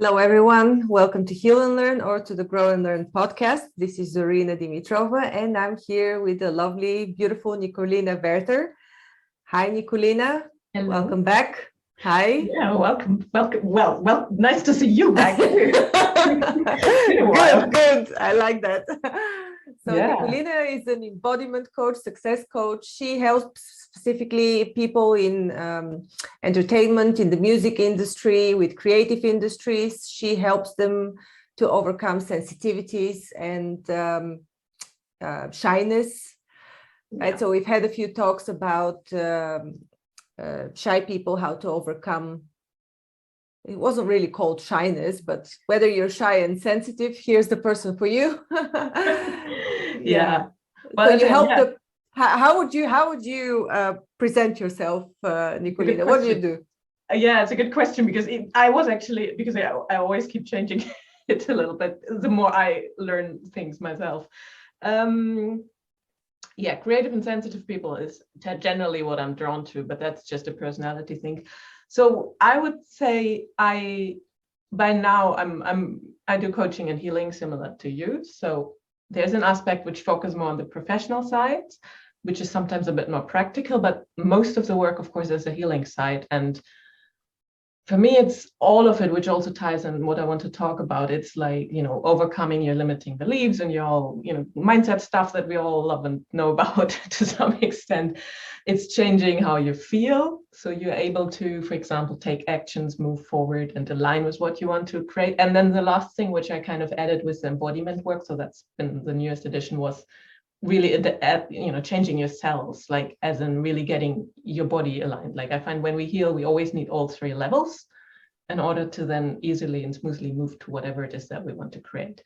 Hello, everyone. Welcome to Heal and Learn or to the Grow and Learn podcast. This is Zorina and I'm here with the lovely, beautiful Nicolina Werther. Hi, Nicolina. Hello. Welcome back. Hi. Yeah, welcome. Well, nice to see you back. Good. I like that. So Nicolina is an embodiment coach, success coach. She helps specifically people in entertainment, in the music industry, with creative industries. She helps them to overcome sensitivities and shyness. Right. So we've had a few talks about shy people, how to overcome. It wasn't really called shyness, but whether you're shy and sensitive, here's the person for you. Yeah. Well, so you help the. How would you present yourself, Nicolina? What do you do? Yeah, it's a good question because I always keep changing it a little bit the more I learn things myself. Yeah, creative and sensitive people is generally what I'm drawn to, but that's just a personality thing. So I would say by now I do coaching and healing similar to you. So there's an aspect which focuses more on the professional side, which is sometimes a bit more practical, but most of the work, of course, is the healing side. And for me, it's all of it, which also ties in what I want to talk about. It's like, overcoming your limiting beliefs and your, mindset stuff that we all love and know about to some extent. It's changing how you feel. So you're able to, for example, take actions, move forward and align with what you want to create. And then the last thing, which I kind of added with the embodiment work, so that's been the newest edition, was really changing your cells, like as in really getting your body aligned. Like I find when we heal, we always need all three levels in order to then easily and smoothly move to whatever it is that we want to create.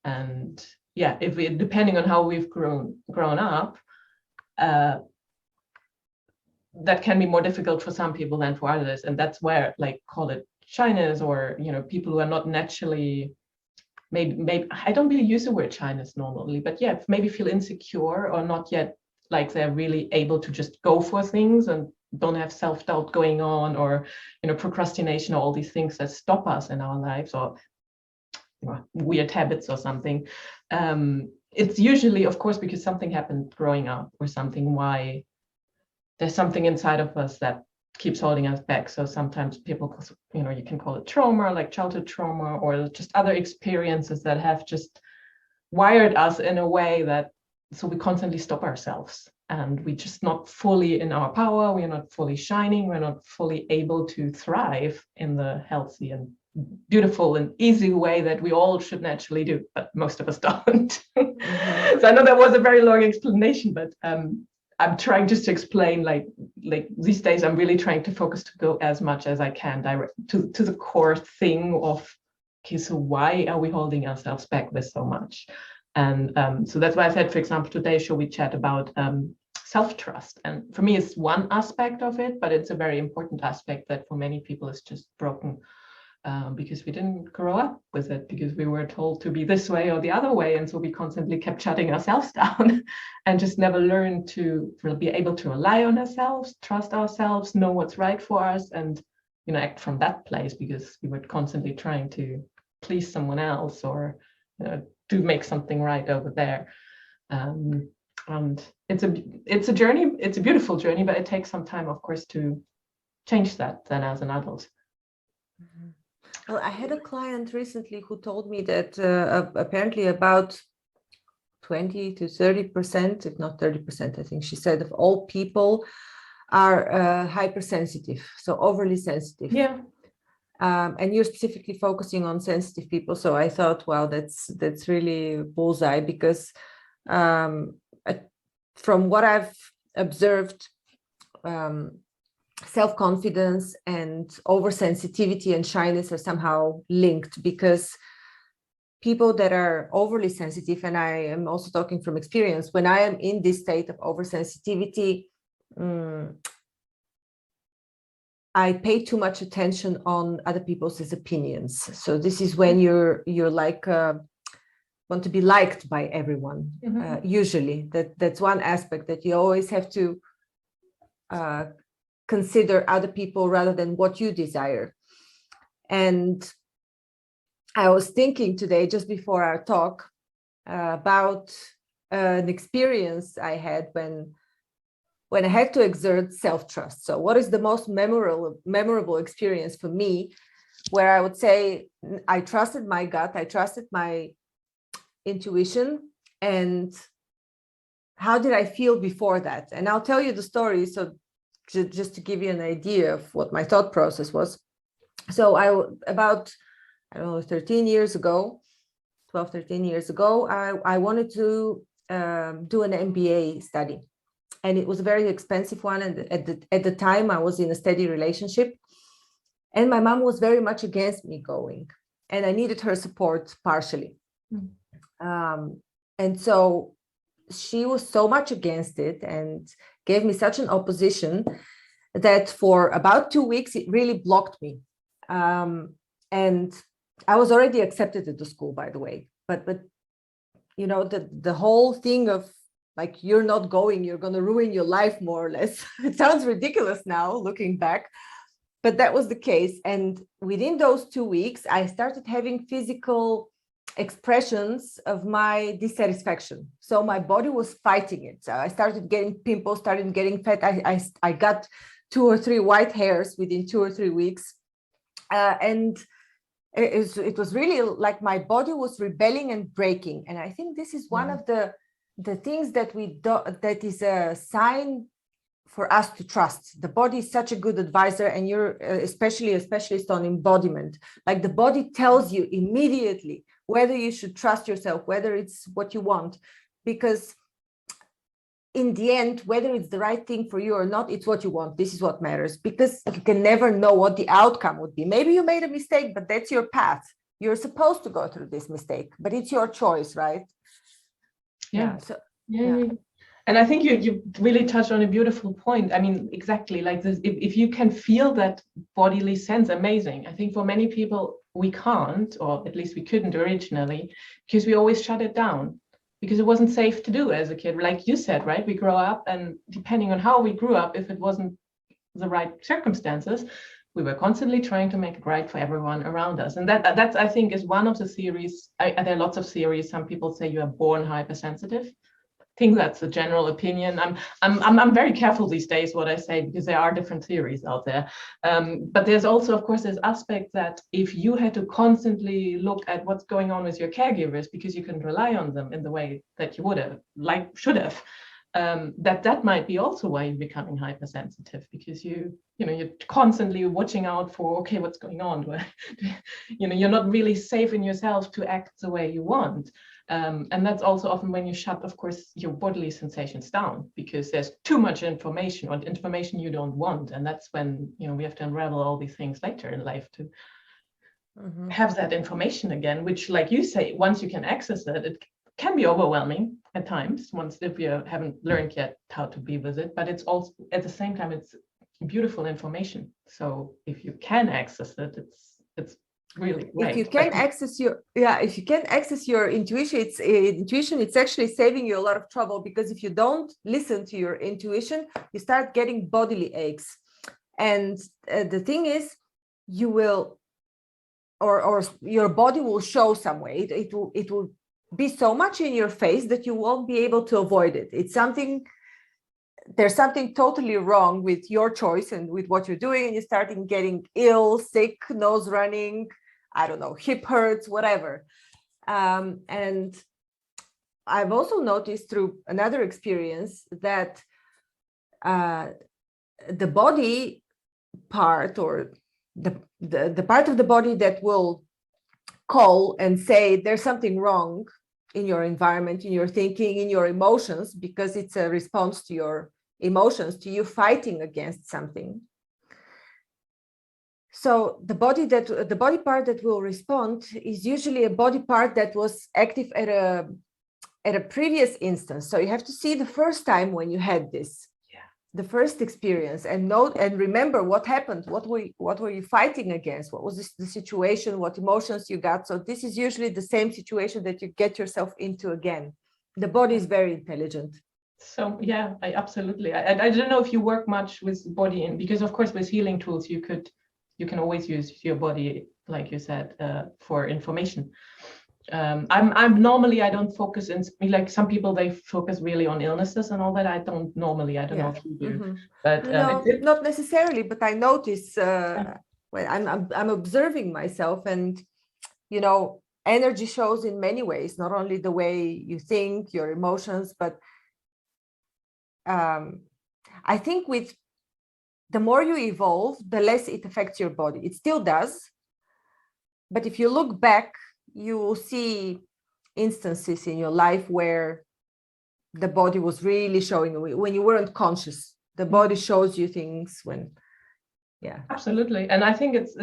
And yeah, if we, depending on how we've grown up, that can be more difficult for some people than for others. And that's where, like, call it shyness or, people who are not naturally, maybe I don't really use the word shyness normally, but yeah, maybe feel insecure or not yet like they're really able to just go for things and don't have self-doubt going on, or procrastination, or all these things that stop us in our lives, or weird habits or something. It's usually, of course, because something happened growing up or something, why there's something inside of us that keeps holding us back. So sometimes people, you can call it trauma, like childhood trauma, or just other experiences that have just wired us in a way that, so we constantly stop ourselves and we're just not fully in our power. We're not fully shining. We're not fully able to thrive in the healthy and beautiful and easy way that we all should naturally do, but most of us don't. So I know that was a very long explanation, but I'm trying just to explain, like these days, I'm really trying to focus to go as much as I can direct to the core thing of, okay, so why are we holding ourselves back with so much? And so that's why I said, for example, today, shall we chat about self-trust? And for me, it's one aspect of it, but it's a very important aspect that for many people is just broken. Because we didn't grow up with it, because we were told to be this way or the other way. And so we constantly kept shutting ourselves down and just never learned to really be able to rely on ourselves, trust ourselves, know what's right for us, and act from that place, because we were constantly trying to please someone else or to make something right over there. And it's a journey, it's a beautiful journey, but it takes some time, of course, to change that then as an adult. Mm-hmm. Well, I had a client recently who told me that apparently about 20 to 30%, if not 30%, I think she said, of all people are hypersensitive, so overly sensitive. Yeah. And you're specifically focusing on sensitive people. So I thought, wow, that's really bullseye, because from what I've observed, self-confidence and oversensitivity and shyness are somehow linked, because people that are overly sensitive, and I am also talking from experience, when I am in this state of oversensitivity, I pay too much attention on other people's opinions. So this is when you're like want to be liked by everyone. Usually that's one aspect, that you always have to consider other people rather than what you desire. And I was thinking today, just before our talk, about an experience I had when I had to exert self-trust. So what is the most memorable experience for me, where I would say I trusted my gut, I trusted my intuition, and how did I feel before that? And I'll tell you the story, so just to give you an idea of what my thought process was. So about, I don't know, 13 years ago, 12, 13 years ago, I wanted to do an MBA study. And it was a very expensive one. And at the time, I was in a steady relationship. And my mom was very much against me going. And I needed her support partially. And so she was so much against it and gave me such an opposition that for about 2 weeks, it really blocked me. And I was already accepted at the school, by the way. But you know, the whole thing of like, you're not going, you're going to ruin your life, more or less. It sounds ridiculous now, looking back, but that was the case. And within those 2 weeks, I started having physical expressions of my dissatisfaction. So my body was fighting it. So I started getting pimples, started getting fat. I got 2 or 3 white hairs within 2 or 3 weeks. And it was really like my body was rebelling and breaking. And I think this is one of the things that we do, that is a sign for us to trust. The body is such a good advisor, and you're especially a specialist on embodiment. Like the body tells you immediately whether you should trust yourself, whether it's what you want, because in the end, whether it's the right thing for you or not, it's what you want. This is what matters, because you can never know what the outcome would be. Maybe you made a mistake, but that's your path. You're supposed to go through this mistake, but it's your choice, right? Yeah. So, yeah. And I think you really touched on a beautiful point. I mean, exactly like this, if you can feel that bodily sense, amazing. I think for many people, we can't, or at least we couldn't originally, because we always shut it down, because it wasn't safe to do as a kid. Like you said, right? We grow up, and depending on how we grew up, if it wasn't the right circumstances, we were constantly trying to make it right for everyone around us. And that's, I think, is one of the theories. There are lots of theories. Some people say you are born hypersensitive. I think that's a general opinion. I'm very careful these days what I say, because there are different theories out there. But there's also, of course, this aspect that if you had to constantly look at what's going on with your caregivers, because you can rely on them in the way that you would have, like should have, that might be also why you're becoming hypersensitive, because you're constantly watching out for, okay, what's going on? You're not really safe in yourself to act the way you want. And that's also often when you shut, of course, your bodily sensations down, because there's too much information, or information you don't want. And that's when, we have to unravel all these things later in life to have that information again, which, like you say, once you can access it can be overwhelming at times, if you haven't learned yet how to be with it. But it's also, at the same time, it's beautiful information. So if you can access it, it's really great. If you can access your intuition, it's actually saving you a lot of trouble, because if you don't listen to your intuition, you start getting bodily aches. And the thing is, you will, or your body will show some way. It will be so much in your face that you won't be able to avoid it. There's something totally wrong with your choice and with what you're doing, and you're starting getting ill, sick, nose running, I don't know, hip hurts, whatever. And I've also noticed through another experience that the body part, or the part of the body that will call and say there's something wrong in your environment, in your thinking, in your emotions, because it's a response to your emotions, to you fighting against something. So the body part that will respond is usually a body part that was active at a previous instance. So you have to see the first time when you had this, the first experience, and note and remember what happened. What were you fighting against? What was the situation? What emotions you got? So this is usually the same situation that you get yourself into again. The body is very intelligent. So yeah, absolutely. I don't know if you work much with body, because of course with healing tools you can always use your body like you said, for information. I'm normally, I don't focus in, like some people, they focus really on illnesses and all that. I don't normally, I don't know if you do, but no, not necessarily, but I notice when I'm observing myself, and you know, energy shows in many ways, not only the way you think, your emotions, but I think with the more you evolve, the less it affects your body. It still does, but if you look back, you will see instances in your life where the body was really showing when you weren't conscious. The body shows you things when, yeah. Absolutely. And I think it's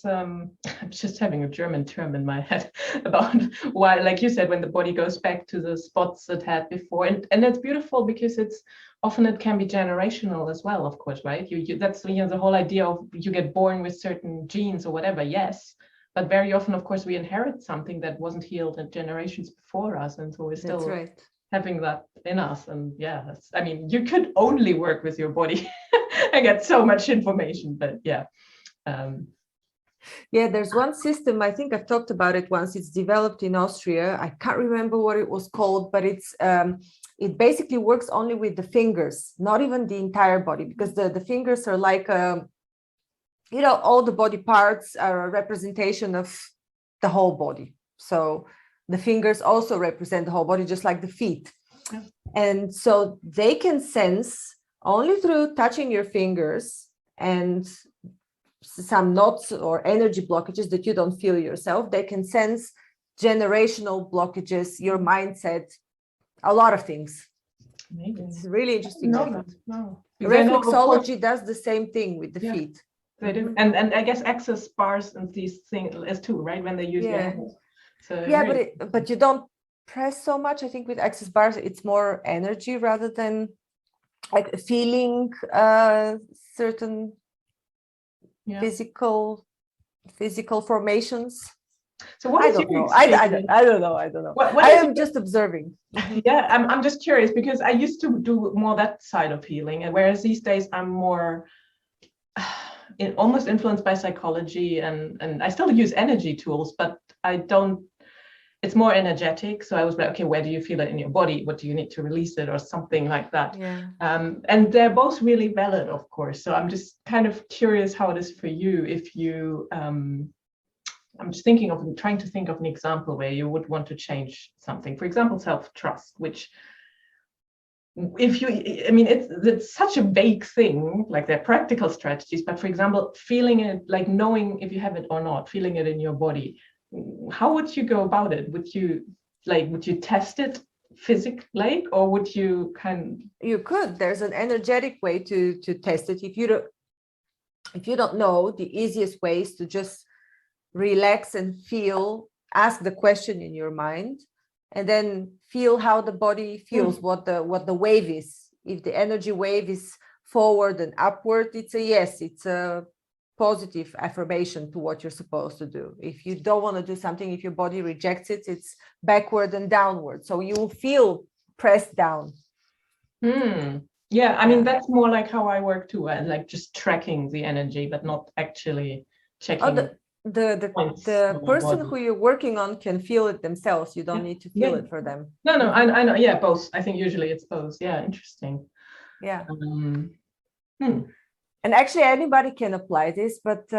I'm just having a German term in my head about why, like you said, when the body goes back to the spots it had before. And it's beautiful because it's often, it can be generational as well, of course, right? That's, you know, the whole idea of you get born with certain genes or whatever, yes. But very often, of course, we inherit something that wasn't healed in generations before us. And so we're still having that in us. And yeah, I mean, you could only work with your body and get so much information, but yeah. Yeah, there's one system, I think I've talked about it once. It's developed in Austria. I can't remember what it was called, but it's it basically works only with the fingers, not even the entire body, because the fingers are like you know, all the body parts are a representation of the whole body. So the fingers also represent the whole body, just like the feet. Yeah. And so they can sense only through touching your fingers and some knots or energy blockages that you don't feel yourself. They can sense generational blockages, your mindset, a lot of things. Amazing. It's really interesting. No. Reflexology does the same thing with the feet. They do, and I guess access bars and these things as too, right? When they use your hands. So yeah, really, but you don't press so much. I think with access bars, it's more energy rather than like feeling certain physical formations. So what I don't know. I don't know. I am just observing. Yeah, I'm just curious because I used to do more that side of healing, and whereas these days I'm more almost influenced by psychology, and I still use energy tools, but I don't, it's more energetic. So I was like, okay, where do you feel it in your body? What do you need to release it, or something like that? Yeah. And they're both really valid, of course. So I'm just kind of curious how it is for you. If you, I'm just trying to think of an example where you would want to change something. For example, self-trust, which, if you, I mean, it's such a vague thing, like they're practical strategies, but for example, feeling it, like knowing if you have it or not, feeling it in your body, how would you go about it? Would you test it physically, or would you you could, there's an energetic way to test it. If you don't know, the easiest way is to just relax and feel, ask the question in your mind, and then feel how the body feels, what the wave is. If the energy wave is forward and upward, it's a yes, it's a positive affirmation to what you're supposed to do. If you don't want to do something, if your body rejects it, it's backward and downward. So you will feel pressed down. Yeah, I mean, that's more like how I work too. I like just tracking the energy, but not actually checking. The person who you're working on can feel it themselves. You don't need to feel it for them. No, I know. Yeah, both. I think usually it's both. Yeah, interesting. Yeah. And actually, anybody can apply this, but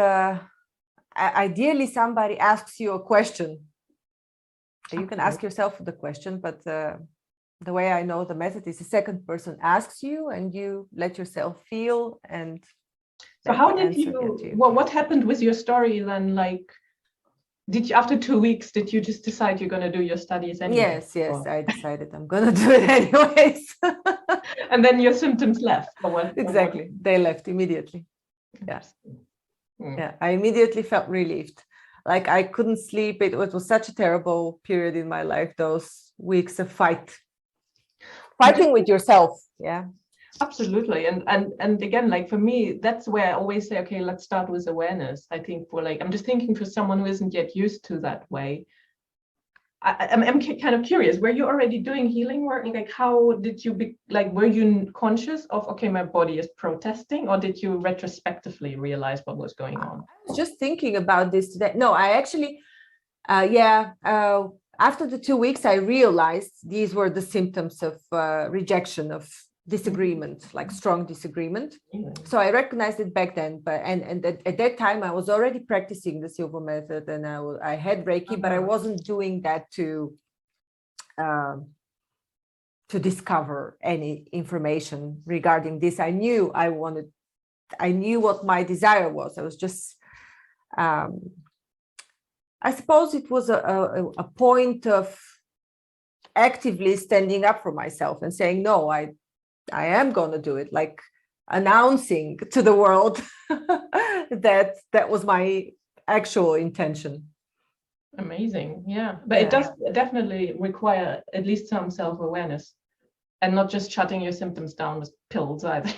ideally, somebody asks you a question. You can ask yourself the question, but the way I know the method is the second person asks you, and you let yourself feel and. So how did you, what happened with your story then? Like, did you, after 2 weeks, did you just decide you're going to do your studies anyway? Yes, I decided I'm going to do it anyways. And then your symptoms left? Or what, exactly, they left immediately. Yeah, I immediately felt relieved. Like I couldn't sleep. It was such a terrible period in my life, those weeks of fighting with yourself. Yeah. Absolutely. And again, like for me, that's where I always say, okay, let's start with awareness. I think I'm just thinking for someone who isn't yet used to that way, I'm kind of curious, were you already doing healing work? Like, how did you were you conscious of, okay, my body is protesting, or did you retrospectively realize what was going on? I was just thinking about this today. No, I actually, after the 2 weeks, I realized these were the symptoms of rejection, of disagreement, like strong disagreement. So I recognized it back then, but and at that time I was already practicing the Silva method, and I had Reiki, but I wasn't doing that to discover any information regarding this. I knew what my desire was. I was just I suppose it was a point of actively standing up for myself and saying, no, I am going to do it, like announcing to the world that was my actual intention. Amazing. Yeah. But it does definitely require at least some self-awareness, and not just shutting your symptoms down with pills either.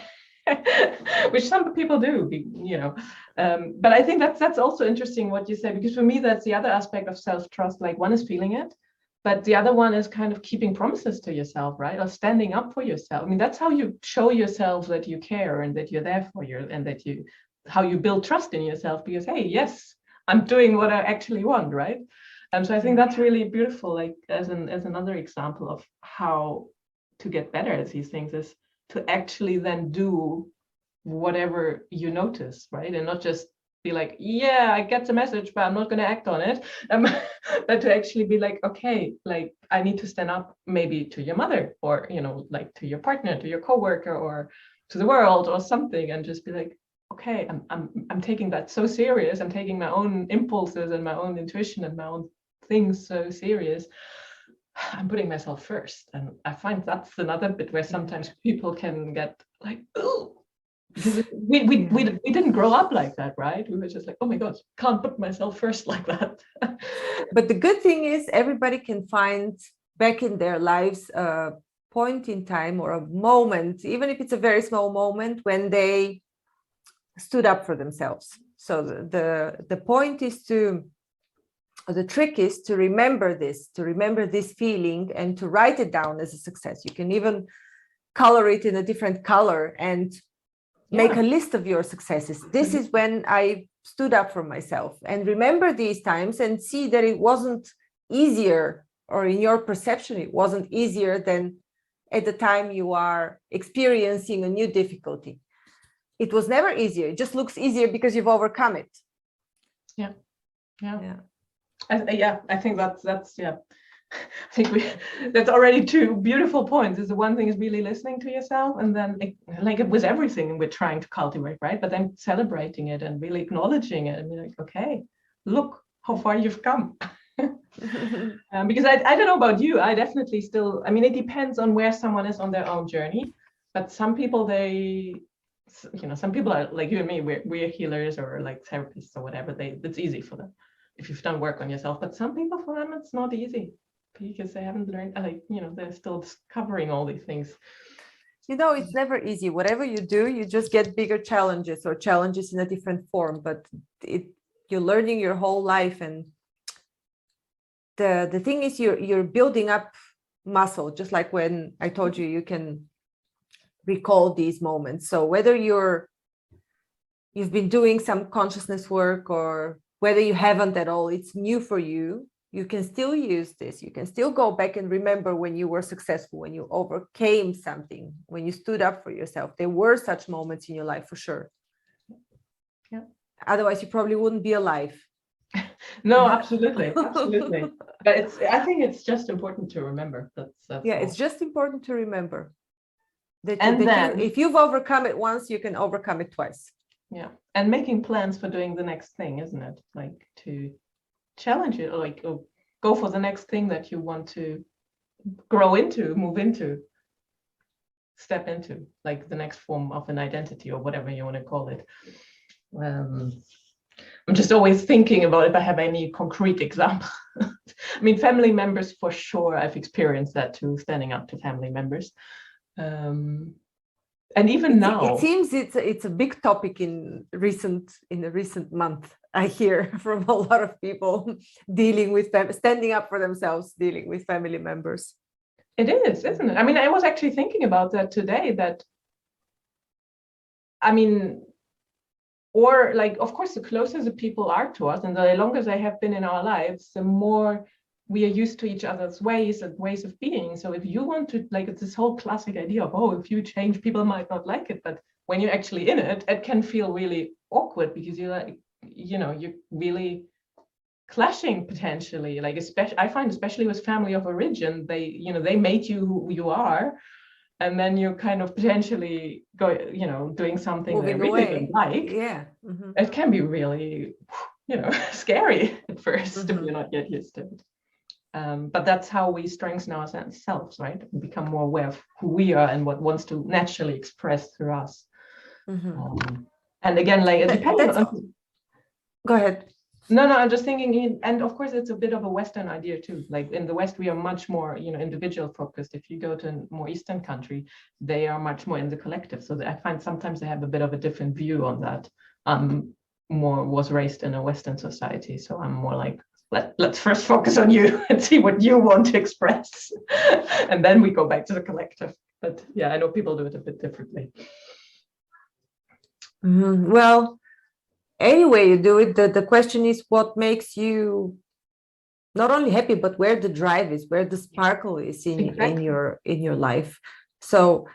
Which some people do, you know. But I think that's also interesting what you say, because for me, that's the other aspect of self-trust. Like, one is feeling it, but the other one is kind of keeping promises to yourself, right? Or standing up for yourself. I mean, that's how you show yourself that you care and that you're there for you, and that how you build trust in yourself, because, hey, yes, I'm doing what I actually want, right? So I think that's really beautiful, like as another example of how to get better at these things, is to actually then do whatever you notice, right? And not just be like, yeah, I get the message, but I'm not going to act on it. But to actually be like, okay, like, I need to stand up maybe to your mother, or, you know, like to your partner, to your coworker, or to the world or something, and just be like, okay, I'm taking that so serious. I'm taking my own impulses and my own intuition and my own things so serious. I'm putting myself first. And I find that's another bit where sometimes people can get like, oh, because we didn't grow up like that, right? We were just like, oh my gosh, can't put myself first like that. But the good thing is, everybody can find back in their lives a point in time or a moment, even if it's a very small moment, when they stood up for themselves. So the point is the trick is to remember this feeling, and to write it down as a success. You can even color it in a different color and make a list of your successes. This is when I stood up for myself, and remember these times and see that it wasn't easier, or in your perception, it wasn't easier than at the time you are experiencing a new difficulty. It was never easier. It just looks easier because you've overcome it. Yeah. I think that's I think that's already two beautiful points. Is the one thing is really listening to yourself, and then like with everything we're trying to cultivate, right? But then celebrating it and really acknowledging it, and be like, okay, look how far you've come. Because I don't know about you, I definitely still, I mean, it depends on where someone is on their own journey, but some people, some people are like you and me, we're healers or like therapists or whatever, it's easy for them if you've done work on yourself. But some people, for them, it's not easy, because they haven't learned, they're still discovering all these things. It's never easy. Whatever you do, you just get bigger challenges, or challenges in a different form, but you're learning your whole life. And the thing is, you're building up muscle, just like when I told you can recall these moments. So whether you've been doing some consciousness work, or whether you haven't at all, it's new for you, you can still use this. You can still go back and remember when you were successful, when you overcame something, when you stood up for yourself. There were such moments in your life, for sure. Yeah. Otherwise, you probably wouldn't be alive. No, absolutely. But I think it's just important to remember. It's just important to remember that, if you've overcome it once, you can overcome it twice. Yeah, and making plans for doing the next thing, isn't it? Like, to challenge it, or go for the next thing that you want to grow into, move into, step into, like the next form of an identity, or whatever you want to call it. I'm just always thinking about if I have any concrete example. I mean, family members, for sure, I've experienced that too, standing up to family members. And even now, it seems it's a big topic in the recent month. I hear from a lot of people dealing with standing up for themselves, dealing with family members. It is, isn't it? I mean, I was actually thinking about that today, that, I mean, or like, of course, the closer the people are to us and the longer they have been in our lives, the more we are used to each other's ways and ways of being. So if you want to, like, it's this whole classic idea of, oh, if you change, people might not like it. But when you're actually in it, it can feel really awkward because you're like, you know, you're really clashing potentially. Like, especially, I find, especially with family of origin, they, you know, they made you who you are. And then you're kind of potentially you know, doing something they really don't like. Yeah. It can be really, you know, scary at first if you're not yet used to it. But that's how we strengthen ourselves, right? And become more aware of who we are and what wants to naturally express through us. And again, like, depending on... Go ahead. No, I'm just thinking, and of course, it's a bit of a Western idea too. Like in the West, we are much more, you know, individual focused. If you go to a more Eastern country, they are much more in the collective. So I find sometimes they have a bit of a different view on that. More was raised in a Western society, so I'm more like, let's first focus on you and see what you want to express, and then we go back to the collective. But yeah, I know people do it a bit differently. Well, anyway you do it, the question is what makes you not only happy, but where the drive is, where the sparkle is in your life. So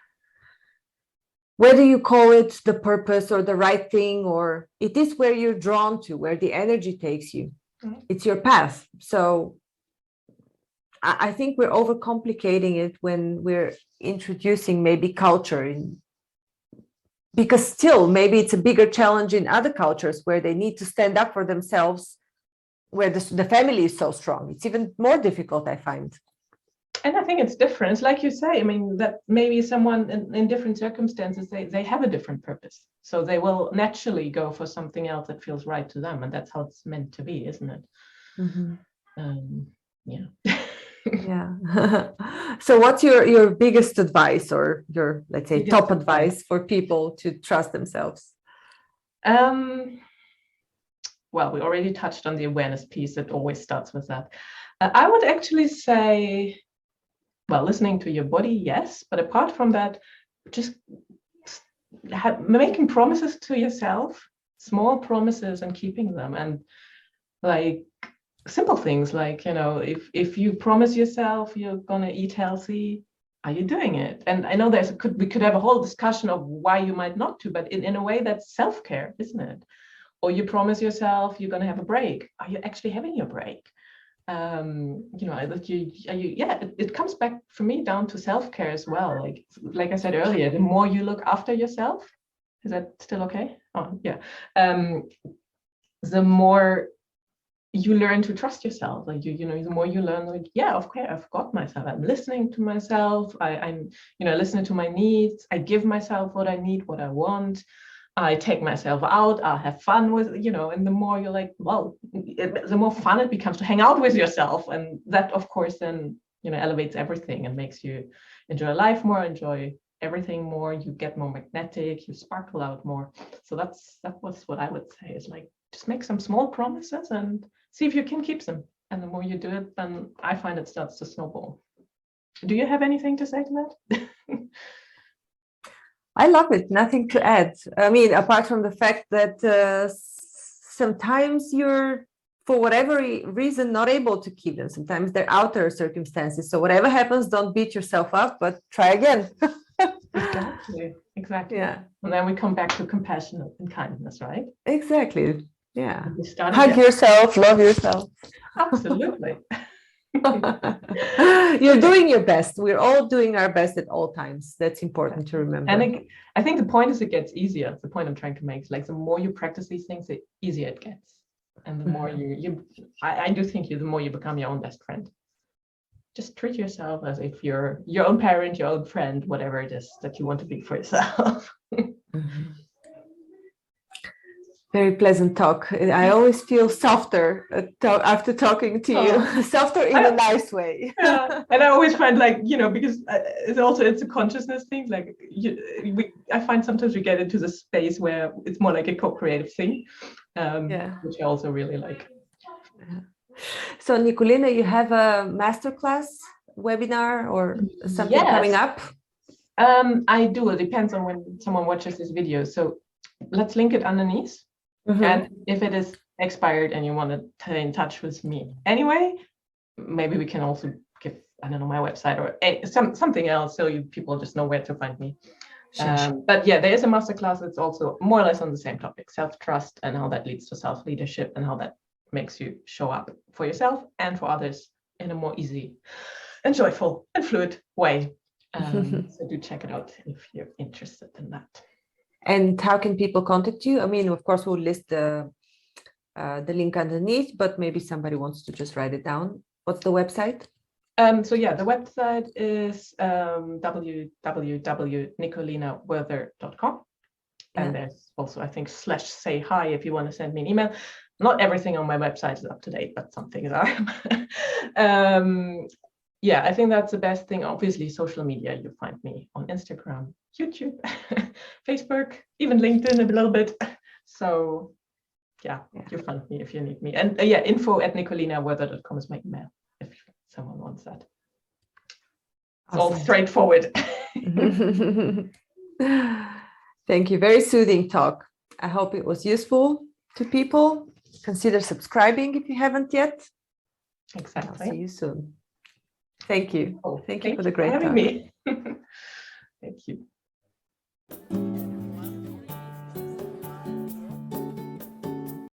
whether you call it the purpose or the right thing, or it is where you're drawn to, where the energy takes you, it's your path. So I think we're overcomplicating it when we're introducing maybe culture in, because still maybe it's a bigger challenge in other cultures where they need to stand up for themselves, where the family is so strong. It's even more difficult, I find. And I think it's different. It's like you say, I mean, that maybe someone in different circumstances, they have a different purpose. So they will naturally go for something else that feels right to them. And that's how it's meant to be, isn't it? Yeah. Yeah. So what's your biggest advice, or your, let's say, top advice for people to trust themselves? Well, we already touched on the awareness piece. It always starts with that. I would actually say, well, listening to your body, yes. But apart from that, just making promises to yourself, small promises, and keeping them. And like simple things like, you know, if you promise yourself you're going to eat healthy, are you doing it? And I know we could have a whole discussion of why you might not to, but in a way that's self-care, isn't it? Or you promise yourself you're going to have a break. Are you actually having your break? You know, that it comes back for me down to self-care as well. Like I said earlier, the more you look after yourself, is that still okay? Oh, yeah. The more you learn to trust yourself. Like you know, the more you learn, like, yeah, okay, I've got myself. I'm listening to myself. I'm, you know, listening to my needs. I give myself what I need, what I want. I take myself out. I'll have fun with, you know, and the more you're like, well, the more fun it becomes to hang out with yourself. And that, of course, then, you know, elevates everything and makes you enjoy life more, enjoy everything more. You get more magnetic, you sparkle out more. So that was what I would say, is like, just make some small promises and see if you can keep them. And the more you do it, then I find it starts to snowball. Do you have anything to say to that? I love it. Nothing to add. I mean, apart from the fact that sometimes you're, for whatever reason, not able to keep them. Sometimes they're outer circumstances. So whatever happens, don't beat yourself up, but try again. Exactly. Yeah. And then we come back to compassion and kindness, right? Exactly. Yeah. Hug yourself, love yourself. Absolutely. You're doing your best. We're all doing our best at all times. That's important to remember. And I think the point is, it gets easier. The point I'm trying to make is, like, the more you practice these things, the easier it gets. And the more I do think the more you become your own best friend. Just treat yourself as if you're your own parent, your own friend, whatever it is that you want to be for yourself. Very pleasant talk. I always feel softer after talking to you, softer in a nice way. Yeah. And I always find like, because it's a consciousness thing. Like I find sometimes we get into the space where it's more like a co-creative thing, which I also really like. So Nicolina, you have a masterclass webinar or something coming up? I do. It depends on when someone watches this video. So let's link it underneath. And if it is expired and you want to stay in touch with me anyway, maybe we can also give, I don't know, my website or something else so people just know where to find me. Sure. But yeah, there is a masterclass that's also more or less on the same topic, self-trust and how that leads to self-leadership and how that makes you show up for yourself and for others in a more easy and joyful and fluid way. So do check it out if you're interested in that. And how can people contact you? I mean, of course, we'll list the link underneath, but maybe somebody wants to just write it down. What's the website? So yeah, the website is www.nicolinawerther.com. And there's also, I think, /say hi if you want to send me an email. Not everything on my website is up to date, but some things are. Yeah, I think that's the best thing. Obviously, social media, you find me on Instagram, YouTube, Facebook, even LinkedIn a little bit. So yeah, you find me if you need me. And yeah, info@nicolinawerther.com is my email if someone wants that. It's all straightforward. Thank you. Very soothing talk. I hope it was useful to people. Consider subscribing if you haven't yet. Exactly. I'll see you soon. Thank you. Thank you for the great talk. Thank you.